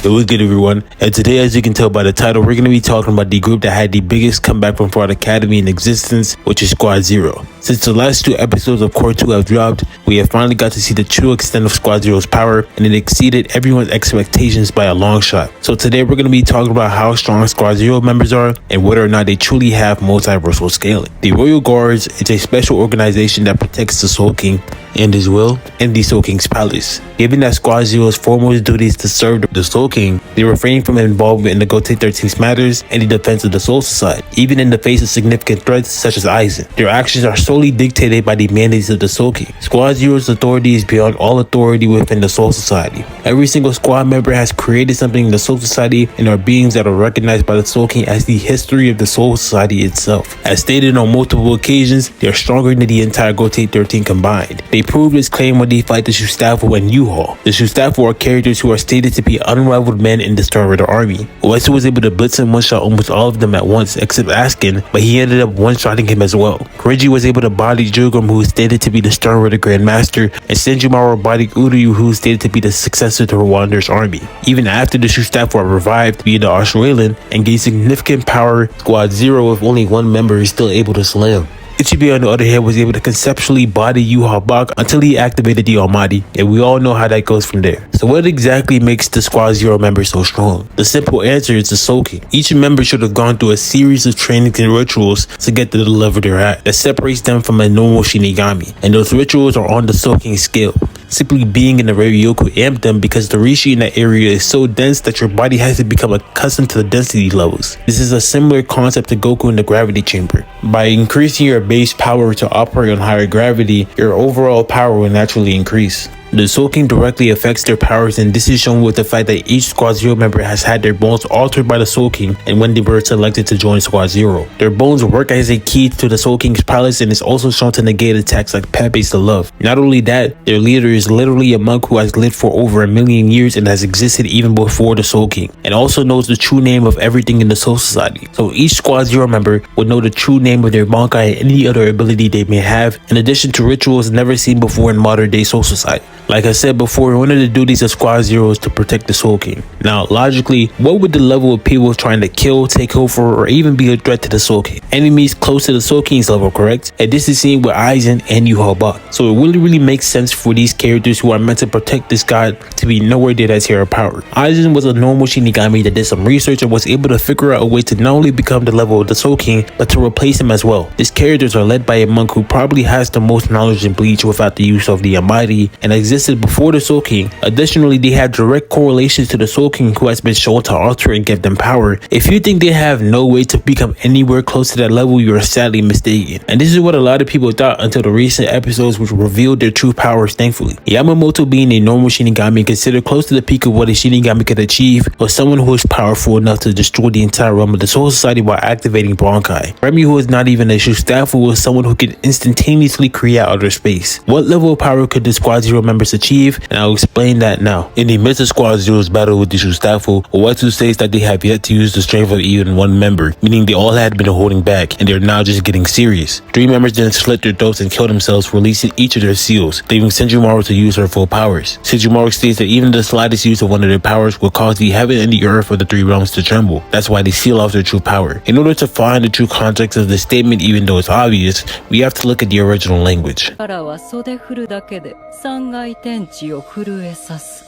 It was good, everyone, and today, as you can tell by the title, we're going to be talking about the group that had the biggest comeback from Fraud Academy in existence, which is Squad Zero. Since the last two episodes of Core 2 have dropped, we have finally got to see the true extent of Squad Zero's power, and it exceeded everyone's expectations by a long shot. So today we're going to be talking about how strong Squad Zero members are, and whether or not they truly have multiversal scaling. The Royal Guards is a special organization that protects the Soul King and his will in the Soul King's palace. Given that Squad Zero's foremost duty is to serve the Soul King, they refrain from involvement in the Gote 13's matters and the defense of the Soul Society, even in the face of significant threats such as Aizen. Their actions are solely dictated by the mandates of the Soul King. Squad Zero's authority is beyond all authority within the Soul Society. Every single squad member has created something in the Soul Society and are beings that are recognized by the Soul King as the history of the Soul Society itself. As stated on multiple occasions, they are stronger than the entire Gote 13 combined. They proved this claim when they fight the Shustafu and U-Haul. The Shustafu are characters who are stated to be unrivaled men in the Star Rider army. Uesu was able to blitz and one-shot almost all of them at once except Askin, but he ended up one-shotting him as well. Reggie was able to body Jugum, who is stated to be the Star Rider Grandmaster, and Senjumaru bodied Uryu, who is stated to be the successor to Rwanda's army. Even after the Shustafu are revived via the Australian and gained significant power, Squad Zero with only one member is still able to slam. Ichibi, on the other hand, was able to conceptually body Yu-Ha Bak until he activated the Almighty, and we all know how that goes from there. So what exactly makes the Squad Zero member so strong? The simple answer is the Soul King. Each member should have gone through a series of trainings and rituals to get to the level they're at that separates them from a normal Shinigami, and those rituals are on the Soul King scale. Simply being in the Ryoku amped them because the Rishi in that area is so dense that your body has to become accustomed to the density levels. This is a similar concept to Goku in the gravity chamber. By increasing your base power to operate on higher gravity, your overall power will naturally increase. The Soul King directly affects their powers, and this is shown with the fact that each Squad Zero member has had their bones altered by the Soul King and when they were selected to join Squad Zero. Their bones work as a key to the Soul King's palace and is also shown to negate attacks like Pepe's the Love. Not only that, their leader is literally a monk who has lived for over 1,000,000 years and has existed even before the Soul King, and also knows the true name of everything in the Soul Society. So each Squad Zero member would know the true name of their Bankai and any other ability they may have, in addition to rituals never seen before in modern day Soul Society. Like I said before, one of the duties of Squad Zero is to protect the Soul King. Now, logically, what would the level of people trying to kill, take over, or even be a threat to the Soul King? Enemies close to the Soul King's level, correct? And this is seen with Aizen and Yu-Ha Bak. So it really makes sense for these characters who are meant to protect this god to be nowhere near that tier of power. Aizen was a normal Shinigami that did some research and was able to figure out a way to not only become the level of the Soul King, but to replace him as well. These characters are led by a monk who probably has the most knowledge in Bleach without the use of the Almighty, and existed before the Soul King. Additionally, they have direct correlations to the Soul King, who has been shown to alter and give them power. If you think they have no way to become anywhere close to that level, you are sadly mistaken. And this is what a lot of people thought until the recent episodes, which revealed their true powers, thankfully. Yamamoto, being a normal Shinigami considered close to the peak of what a Shinigami could achieve, was someone who is powerful enough to destroy the entire realm of the Soul Society while activating Bankai. Remy, who is not even a Shustafu, was someone who could instantaneously create outer space. What level of power could the Squad Zero members achieve? And I'll explain that now. In the midst of Squad Zero's battle with the Shustafu, Uesu states that they have yet to use the strength of even one member, meaning they all had been holding back, and they're now just getting serious. 3 members then slit their throats and killed themselves, releasing each of their seals, leaving Senjumaru to use her full powers. Senjumaru states that even the slightest use of one of their powers will cause the heaven and the earth of the 3 realms to tremble. That's why they seal off their true power. In order to find the true context of the statement, even though it's obvious, we have to look at the original language.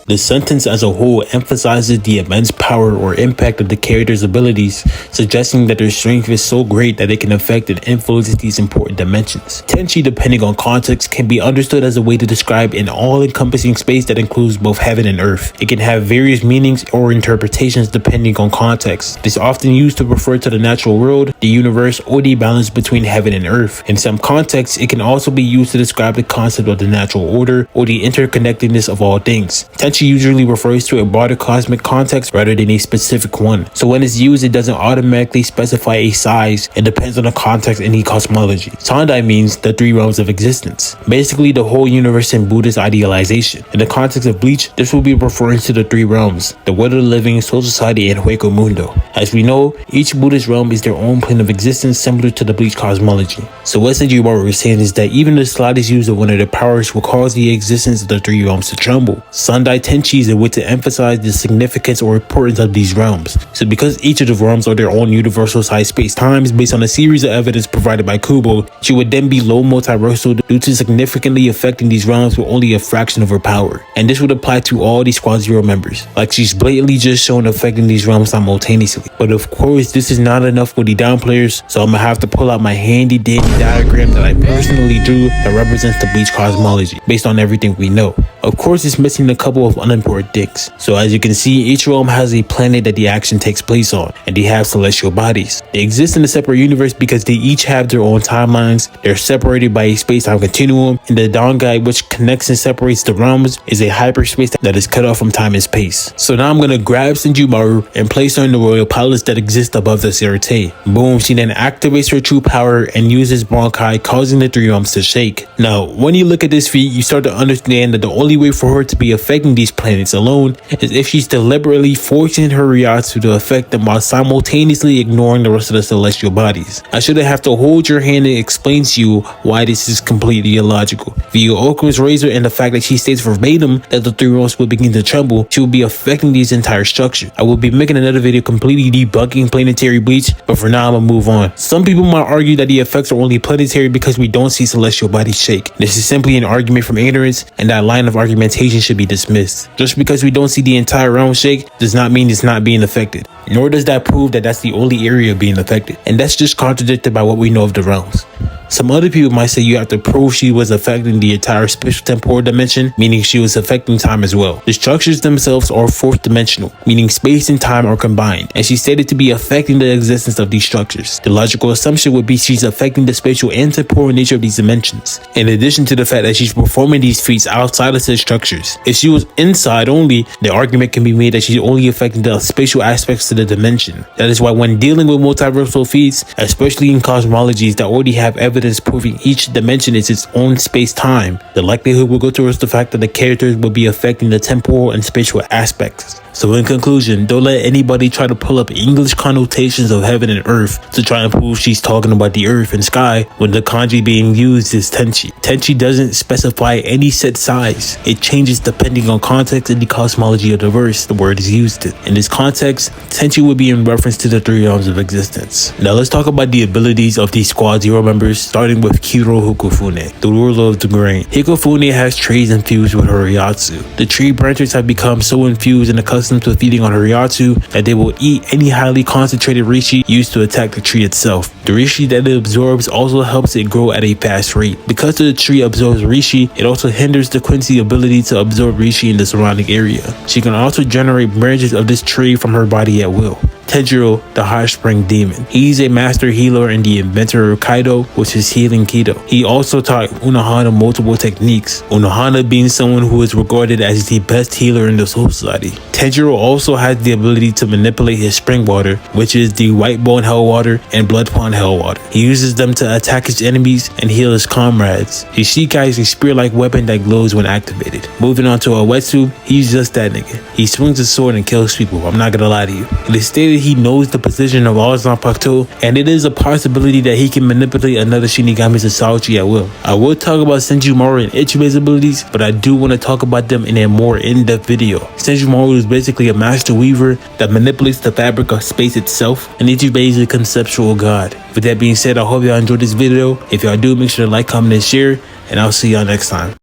The sentence as a whole emphasizes the immense power or impact of the character's abilities, suggesting that their strength is so great that it can affect and influence these important dimensions. Tenchi, depending on context, can be understood as a way to describe an all-encompassing space that includes both heaven and earth. It can have various meanings or interpretations depending on context. It is often used to refer to the natural world, the universe, or the balance between heaven and earth. In some contexts, it can also be used to describe the concept of the natural order or the interconnectedness of all things. Tenchi usually refers to a broader cosmic context rather than a specific one. So when it's used, it doesn't automatically specify a size. It depends on the context and the cosmology. Sandai means the 3 realms of existence, basically the whole universe in Buddhist idealization. In the context of Bleach, this will be referring to the 3 realms, the world of the living, Soul Society, and Hueco Mundo. As we know, each Buddhist realm is their own plane of existence similar to the Bleach cosmology. So what Senjumaru is saying is that even the slightest use of one of their powers will cause the existence of the 3 realms to tremble. Sandai Tenchi is a way to emphasize the significance or importance of these realms. So because each of the realms are their own universal size space-times based on a series of evidence provided by Kubo, she would then be low multiversal due to significantly affecting these realms with only a fraction of her power. And this would apply to all these Squad Zero members, like she's blatantly just shown affecting these realms simultaneously. But of course, this is not enough for the down players, so I'm gonna have to pull out my handy dandy diagram that I personally drew that represents the Bleach cosmology, based on everything we know. Of course, it's missing a couple of unimportant things. So as you can see, each realm has a planet that the action takes place on, and they have celestial bodies. They exist in a separate universe because they each have their own timelines. They're separated by a space-time continuum, and the Dangai, which connects and separates the realms, is a hyperspace that is cut off from time and space. So now I'm gonna grab Senjumaru and place her in the royal palace that exists above the Serite. Boom, she then activates her true power and uses Bankai, causing the three realms to shake. Now, when you look at this feat, you start to understand that the only way for her to be affecting these planets alone is if she's deliberately forcing her Ryatsu to affect them while simultaneously ignoring the rest of the celestial bodies. I shouldn't have to hold your hand and explain to you why this is completely illogical. Via Okuma's razor and the fact that she states verbatim that the three realms will begin to tremble, she will be affecting these entire structure. I will be making another video completely debunking planetary bleach, but for now I'm gonna move on. Some people might argue that the effects are only planetary because we don't see celestial bodies shake. This is simply an argument from ignorance, and that line of argumentation should be dismissed. Just because we don't see the entire realm shake does not mean it's not being affected, nor does that prove that that's the only area being affected, and that's just contradicted by what we know of the realms. Some other people might say you have to prove she was affecting the entire spatial temporal dimension, meaning she was affecting time as well. The structures themselves are fourth dimensional, meaning space and time are combined, and she's stated to be affecting the existence of these structures. The logical assumption would be she's affecting the spatial and temporal nature of these dimensions, in addition to the fact that she's performing these feats outside of such structures. If she was inside only, the argument can be made that she's only affecting the spatial aspects to the dimension. That is why when dealing with multiversal feats, especially in cosmologies that already have evidence proving each dimension is its own space-time, the likelihood will go towards the fact that the characters will be affecting the temporal and spatial aspects. So in conclusion, don't let anybody try to pull up English connotations of heaven and earth to try and prove she's talking about the earth and sky when the kanji being used is Tenchi. Tenchi doesn't specify any set size. It changes depending on context and the cosmology of the verse the word is used in. In this context, Tenchi would be in reference to the three realms of existence. Now let's talk about the abilities of these Squad Zero members, starting with Kiro Hikofune, the ruler of the grain. Hikofune has trees infused with her Ryatsu. The tree branches have become so infused and accustomed to feeding on her Ryatsu that they will eat any highly concentrated Rishi used to attack the tree itself. The Rishi that it absorbs also helps it grow at a fast rate. Because the tree absorbs Rishi, it also hinders the Quincy's ability to absorb Rishi in the surrounding area. She can also generate branches of this tree from her body at will. Tenjiro, the hot spring demon. He's a master healer and the inventor of Kaido, which is healing Kido. He also taught Unohana multiple techniques, Unohana being someone who is regarded as the best healer in the Soul Society. Tenjiro also has the ability to manipulate his spring water, which is the White Bone Hell Water and Blood Pond Hell Water. He uses them to attack his enemies and heal his comrades. His Shikai is a spear-like weapon that glows when activated. Moving on to Uetsu, he's just that nigga. He swings a sword and kills people, I'm not gonna lie to you. It is stated he knows the position of Ozanpakuto, and it is a possibility that he can manipulate another Shinigami's Asauchi at will. I will talk about Senjumaru and Ichibe's abilities, but I do want to talk about them in a more in-depth video. Senjumaru is basically a master weaver that manipulates the fabric of space itself, and Ichibe is a conceptual god. With that being said, I hope y'all enjoyed this video. If y'all do, make sure to like, comment, and share, and I'll see y'all next time.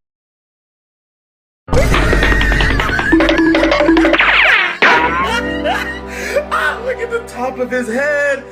Look at the top of his head.